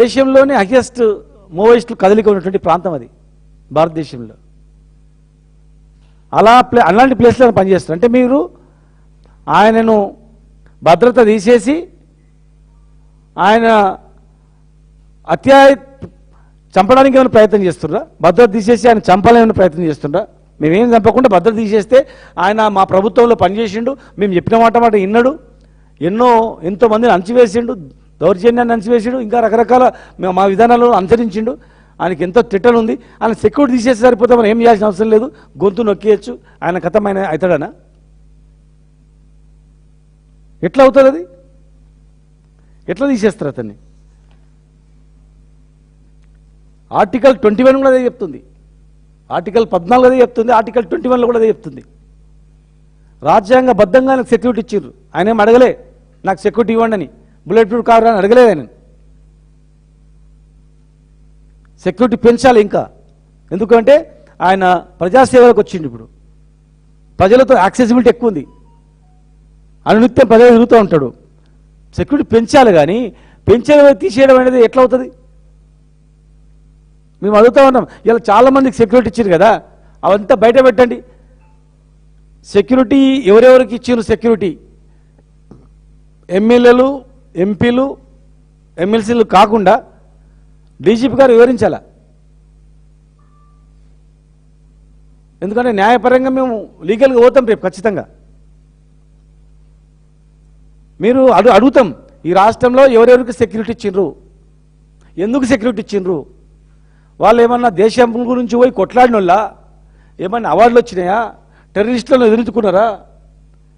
దేశంలోనే హైయెస్ట్ మూవెస్ట్ కదలిక ఉన్నటువంటి ప్రాంతం అది భారతదేశంలో. అలాంటి ప్లేస్లో పనిచేస్తారు. అంటే మీరు ఆయనను భద్రత తీసేసి ఆయన చంపడానికి ఏమైనా ప్రయత్నం చేస్తున్నారా? భద్రత తీసేసి ఆయన చంపాలని ప్రయత్నం చేస్తున్నారా? మేమేం చంపకుండా భద్రత తీసేస్తే ఆయన మా ప్రభుత్వంలో పనిచేసిండు, మేము చెప్పిన మాట విన్నాడు, ఎంతోమందిని అణచివేసిండు, దౌర్జన్యాన్ని అణచివేసిండు, ఇంకా రకరకాల మా విధానాలను అనుసరించిండు. ఆయనకి ఎంతో తిట్టలు ఉంది. ఆయన సెక్యూరిటీ తీసేసి సరిపోతే మనం ఏం చేయాల్సిన అవసరం లేదు, గొంతు నొక్కేయచ్చు, ఆయన కథం ఆయన అవుతాడనా? ఎట్లా అవుతుంది అది? ఎట్లా తీసేస్తారు అతన్ని? ఆర్టికల్ 21 కూడా అదే చెప్తుంది, ఆర్టికల్ 14 అదే చెప్తుంది, ఆర్టికల్ 21లో కూడా అదే చెప్తుంది. రాజ్యాంగబద్ధంగా నాకు సెక్యూరిటీ ఇచ్చారు. ఆయన ఏం అడగలే నాకు సెక్యూరిటీ ఇవ్వండి అని, బుల్లెట్ ప్రూఫ్ కారు అని అడగలేదు ఆయన. సెక్యూరిటీ పెంచాలి ఇంకా, ఎందుకంటే ఆయన ప్రజాసేవలకు వచ్చిండు. ఇప్పుడు ప్రజలతో యాక్సెసిబిలిటీ ఎక్కువ ఉంది, అనునిత్యం ప్రజలు తిరుగుతూ ఉంటాడు. సెక్యూరిటీ పెంచాలి, కానీ పెంచేది తీసేయడం అనేది ఎట్లా అవుతుంది? మేము అడుగుతూ ఉన్నాం. ఇలా చాలామందికి సెక్యూరిటీ ఇచ్చారు కదా, అవంతా బయట పెట్టండి. సెక్యూరిటీ ఎవరెవరికి ఇచ్చారు? సెక్యూరిటీ ఎమ్మెల్యేలు, ఎంపీలు, ఎమ్మెల్సీలు కాకుండా డీజీపీ గారు వివరించాల. ఎందుకంటే న్యాయపరంగా మేము లీగల్గా పోతాం రేపు ఖచ్చితంగా. మీరు అడుగుతాం, ఈ రాష్ట్రంలో ఎవరెవరికి సెక్యూరిటీ ఇచ్చిండ్రు, ఎందుకు సెక్యూరిటీ ఇచ్చిండ్రు? వాళ్ళు ఏమన్నా దేశం గురించి పోయి కొట్లాడిన వాళ్ళ? ఏమన్నా అవార్డులు వచ్చినాయా? టెర్రరిస్టులను ఎదుర్కొన్నారా?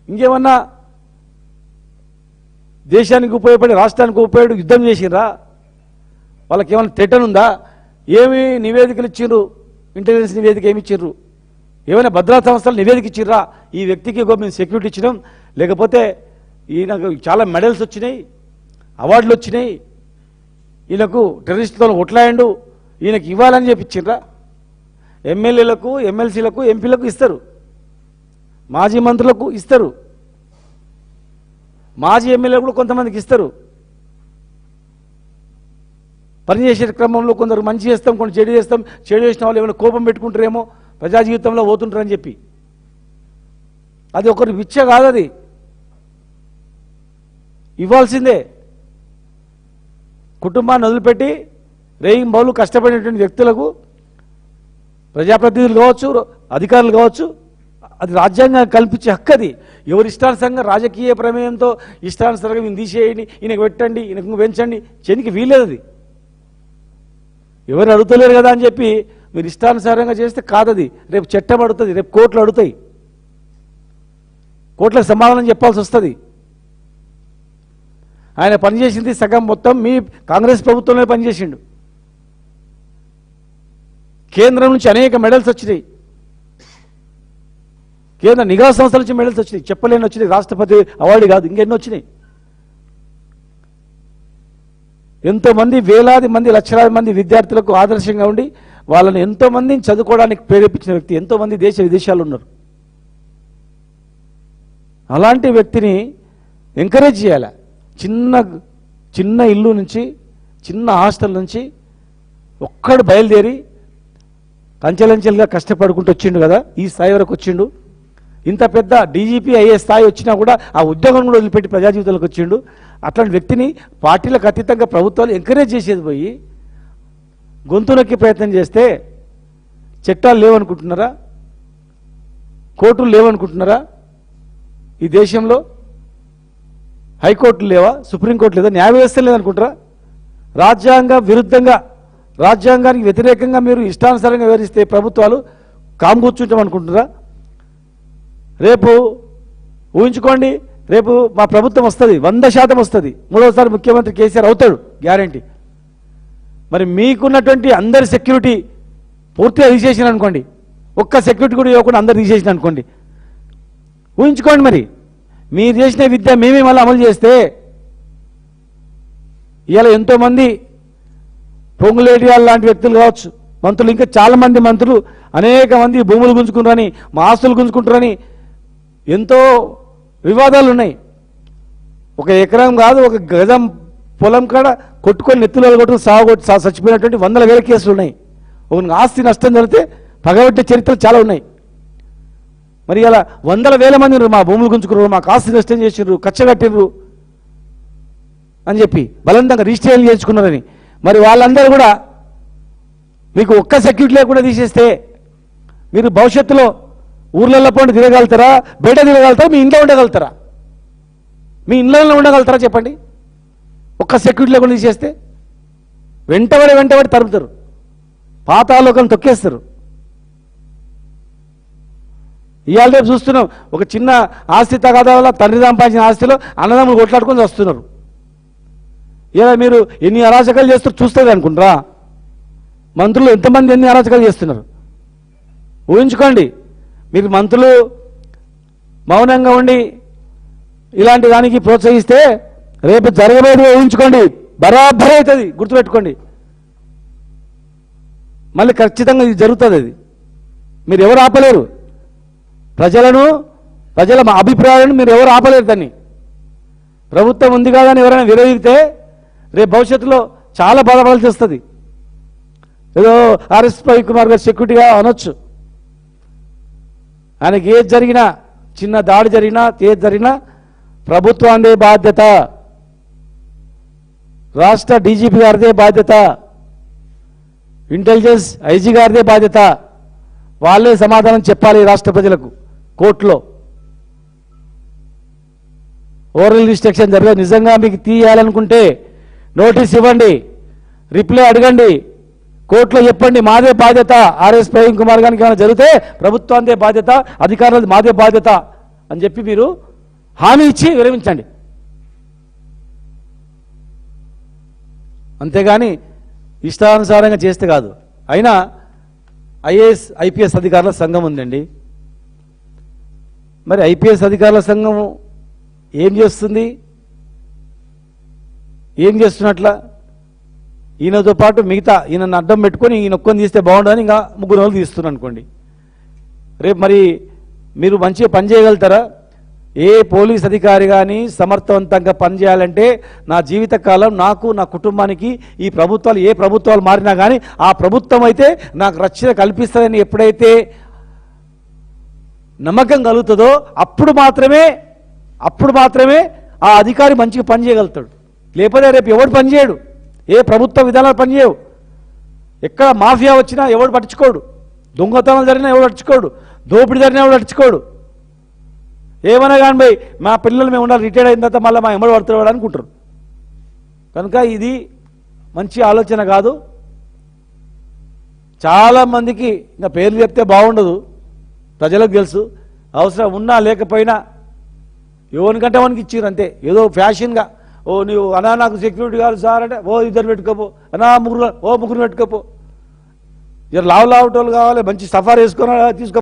ఇంకేమన్నా దేశానికి ఉపయోగపడి రాష్ట్రానికి ఉపయోగపడి యుద్ధం చేసినరా? వాళ్ళకి ఏమైనా థ్రెటన్ ఉందా? ఏమి నివేదికలు ఇచ్చిండ్రు? ఇంటెలిజెన్స్ నివేదిక ఏమి ఇచ్చిండ్రు? ఏమైనా భద్రతా సంస్థలు నివేదిక ఇచ్చిర్రా? ఈ వ్యక్తికి మేము సెక్యూరిటీ ఇచ్చినాం, లేకపోతే ఈయనకు చాలా మెడల్స్ వచ్చినాయి, అవార్డులు వచ్చినాయి, ఈయనకు టెర్రరిస్టులతో కొట్లాయండు, ఈయనకి ఇవ్వాలని చెప్పి ఇచ్చిర్రా? ఎమ్మెల్యేలకు, ఎమ్మెల్సీలకు, ఎంపీలకు ఇస్తారు, మాజీ మంత్రులకు ఇస్తారు, మాజీ ఎమ్మెల్యేలు కూడా కొంతమందికి ఇస్తారు. పనిచేసే క్రమంలో కొందరు మంచి చేస్తాం, కొన్ని చెడు చేస్తాం. చెడు చేసిన వాళ్ళు ఏమైనా కోపం పెట్టుకుంటారేమో, ప్రజా జీవితంలో పోతుంటారని చెప్పి. అది ఒకరి విచ్చ కాదు, అది ఇవ్వాల్సిందే. కుటుంబాన్ని వదిలిపెట్టి రేయింబౌలు కష్టపడినటువంటి వ్యక్తులకు, ప్రజాప్రతినిధులు కావచ్చు, అధికారులు కావచ్చు, అది రాజ్యాంగం కల్పించే హక్కు. అది ఎవరి ఇష్టానుసారంగా రాజకీయ ప్రమేయంతో ఇష్టానుసారంగా ఈయన తీసేయండి, ఈయనకు పెట్టండి, ఈయనకు పెంచండి చేయనికి వీల్లేదు. అది ఎవరు అడుగుతలేరు కదా అని చెప్పి మీరు ఇష్టానుసారంగా చేస్తే కాదది. రేపు చట్టం అడుగుతుంది, రేపు కోర్టులు అడుగుతాయి, కోర్టులకు సమాధానం చెప్పాల్సి వస్తుంది. ఆయన పనిచేసింది సగం మొత్తం మీ కాంగ్రెస్ ప్రభుత్వంలో పనిచేసిండు. కేంద్రం నుంచి అనేక మెడల్స్ వచ్చినాయి, కేంద్ర నిఘా సంస్థల నుంచి మెడల్స్ వచ్చినాయి, చెప్పలేని వచ్చినాయి, రాష్ట్రపతి అవార్డు కాదు, ఇంకెన్నో వచ్చినాయి. ఎంతోమంది, వేలాది మంది, లక్షలాది మంది విద్యార్థులకు ఆదర్శంగా ఉండి వాళ్ళని ఎంతోమందిని చదువుకోవడానికి ప్రేరేపించిన వ్యక్తి. ఎంతోమంది దేశ విదేశాలు ఉన్నారు. అలాంటి వ్యక్తిని ఎంకరేజ్ చేయాలి. చిన్న ఇల్లు నుంచి, చిన్న హాస్టల్ నుంచి ఒక్కడు బయలుదేరి కంచెలంచెలుగా కష్టపడుకుంటూ వచ్చిండు కదా, ఈ స్థాయి వరకు వచ్చిండు. ఇంత పెద్ద డీజీపీ అయ్యే స్థాయి వచ్చినా కూడా ఆ ఉద్యోగం కూడా వదిలిపెట్టి ప్రజా జీవితంలోకి వచ్చిండు. అట్లాంటి వ్యక్తిని పార్టీలకు అతీతంగా ప్రభుత్వాలు ఎంకరేజ్ చేసేది పోయి గొంతు నొక్కి ప్రయత్నం చేస్తే చట్టాలు లేవనుకుంటున్నారా? కోర్టులు లేవనుకుంటున్నారా? ఈ దేశంలో హైకోర్టులు లేవా? సుప్రీంకోర్టు లేదా? న్యాయ వ్యవస్థ లేదనుకుంటారా? రాజ్యాంగ విరుద్ధంగా, రాజ్యాంగానికి వ్యతిరేకంగా మీరు ఇష్టానుసారంగా వివరిస్తే ప్రభుత్వాలు కాంగూర్చుంటాం అనుకుంటున్నారా? రేపు ఊహించుకోండి, రేపు మా ప్రభుత్వం వస్తుంది, 100% వస్తుంది, మూడోసారి ముఖ్యమంత్రి కేసీఆర్ అవుతాడు గ్యారంటీ. మరి మీకున్నటువంటి అందరి సెక్యూరిటీ పూర్తిగా తీసేసిన అనుకోండి, ఒక్క సెక్యూరిటీ కూడా ఇవ్వకుండా అందరు తీసేసిన అనుకోండి, ఊహించుకోండి. మరి మీరు చేసిన విద్య మేమే మళ్ళీ అమలు చేస్తే ఇవాళ ఎంతోమంది పొంగులేటి లాంటి వ్యక్తులు కావచ్చు, మంత్రులు, ఇంకా చాలామంది మంత్రులు అనేక మంది భూములు గుంజుకుంటారని, మా ఆస్తులు గుంజుకుంటారని ఎంతో వివాదాలు ఉన్నాయి. ఒక ఎకరం కాదు, ఒక గజం పొలం కాడ కొట్టుకొని నెత్తులు కొట్టుకుని సాగుకొట్టి చచ్చిపోయినటువంటి వందల వేల కేసులు ఉన్నాయి. ఒక ఆస్తి నష్టం జరిగితే పగబట్టే చరిత్రలు చాలా ఉన్నాయి. మరి అలా వందల వేల మంది మా భూములు గుంజుకున్నారు, మాకు ఆస్తి నష్టం చేసిర్రు, కచ్చగట్టిర్రు అని చెప్పి బలవంతంగా రిజిస్ట్రేషన్ చేయించుకున్నారని. మరి వాళ్ళందరూ కూడా మీకు ఒక్క సెక్యూరిటీ లేకుండా తీసేస్తే మీరు భవిష్యత్తులో ఊర్లలో పోండి తిరగలుగుతారా, బయట తిరగలుగుతారా, మీ ఇంట్లో ఉండగలుగుతారా? మీ ఇంట్లో ఉండగలుగుతారా చెప్పండి? ఒక్క సెక్యూరిటీ లేకుండా తీసేస్తే వెంటబడి తరుపుతారు, పాతాళలోకం తొక్కేస్తారు. ఇవాళ రేపు చూస్తున్నాం, ఒక చిన్న ఆస్తి తగాదా వల్ల తండ్రి సంపాదించిన ఆస్తిలో అన్నదమ్ములు కొట్లాడుకొని వస్తున్నారు. ఇలా మీరు ఎన్ని అరాచకాలు చేస్తారు చూస్తుంది అనుకుంటారా? మంత్రులు ఎంతమంది ఎన్ని అరాచకాలు చేస్తున్నారు ఊహించుకోండి. మీరు మంత్రులు మౌనంగా ఉండి ఇలాంటి దానికి ప్రోత్సహిస్తే రేపు జరగబోయేది ఊహించుకోండి, బరాబర్ అవుతుంది, గుర్తుపెట్టుకోండి. మళ్ళీ ఖచ్చితంగా ఇది జరుగుతుంది. అది మీరు ఎవరు ఆపలేరు. ప్రజల అభిప్రాయాలను మీరు ఎవరు ఆపలేరు. దాన్ని ప్రభుత్వం ఉంది కాదని ఎవరైనా విరోధిస్తే రేపు భవిష్యత్తులో చాలా బాధపడాల్సి వస్తుంది. ఏదో ఆర్ఎస్ రవికుమార్ గారు సెక్యూరిటీగా అనొచ్చు, ఆయనకి ఏది జరిగినా, చిన్న దాడి జరిగినా, ఏది జరిగినా ప్రభుత్వాందే బాధ్యత, రాష్ట్ర డీజీపీ గారిదే బాధ్యత, ఇంటెలిజెన్స్ ఐజీ గారిదే బాధ్యత. వాళ్ళే సమాధానం చెప్పాలి రాష్ట్ర ప్రజలకు కోర్టులో. ఓరల్ రిస్ట్రిక్షన్ జరగదు. నిజంగా మీకు తీయాలనుకుంటే నోటీస్ ఇవ్వండి, రిప్లై అడగండి, కోర్టులో చెప్పండి, మాదే బాధ్యత. ఆర్ఎస్ ప్రవీణ్ కుమార్ గారికి ఏమైనా జరిగితే ప్రభుత్వాందే బాధ్యత, అధికారులది మాదే బాధ్యత అని చెప్పి మీరు హామీ ఇచ్చి విరమించండి. అంతేగాని ఇష్టానుసారంగా చేస్తే కాదు. అయినా ఐఏఎస్ ఐపీఎస్ అధికారుల సంఘం ఉందండి. మరి ఐపీఎస్ అధికారుల సంఘం ఏం చేస్తుంది? ఏం చేస్తున్నట్ల? ఈయనతో పాటు మిగతా ఈయనను అడ్డం పెట్టుకొని ఈయన ఒక్కని తీస్తే బాగుండదని ఇంకా ముగ్గురు రోజులు తీస్తున్నారు అనుకోండి. రేపు మరి మీరు మంచిగా పనిచేయగలుగుతారా? ఏ పోలీస్ అధికారి కానీ సమర్థవంతంగా పనిచేయాలంటే నా జీవితకాలం నాకు, నా కుటుంబానికి ఈ ప్రభుత్వాలు, ఏ ప్రభుత్వాలు మారినా కానీ ఆ ప్రభుత్వం అయితే నాకు రక్షణ కల్పిస్తుందని ఎప్పుడైతే నమ్మకం కలుగుతుందో అప్పుడు మాత్రమే ఆ అధికారి మంచిగా పనిచేయగలుగుతాడు. లేకపోతే రేపు ఎవడు పనిచేయడు, ఏ ప్రభుత్వ విధానాలు పనిచేయవు. ఎక్కడ మాఫియా వచ్చినా ఎవడు పట్టించుకోడు, దొంగతనాలు జరిగినా ఎవడు పట్టించుకోడు, దోపిడీ జరిగినా ఎవడు పట్టించుకోడు. ఏమన్నా కానీ పోయి మా పిల్లలు మేము ఉండాలి, రిటైర్డ్ అయిన తర్వాత మళ్ళీ మా ఎమ్మడి పడుతున్నాడు అనుకుంటారు. కనుక ఇది మంచి ఆలోచన కాదు. చాలామందికి ఇంకా పేర్లు చెప్తే బాగుండదు, ప్రజలకు తెలుసు. అవసరం ఉన్నా లేకపోయినా ఎవరికంటే వానికి ఇచ్చిర్రు అంతే, ఏదో ఫ్యాషన్గా. ఓ నువ్వు అనా నాకు సెక్యూరిటీ కాదు సార్ అంటే ఓ ఇద్దరు పెట్టుకోపో, అనా ముగ్గురు పెట్టుకోపో. ఇద్దరు లావు లావుటోళ్ళు కావాలి, మంచి సఫారీ వేసుకొని తీసుకో.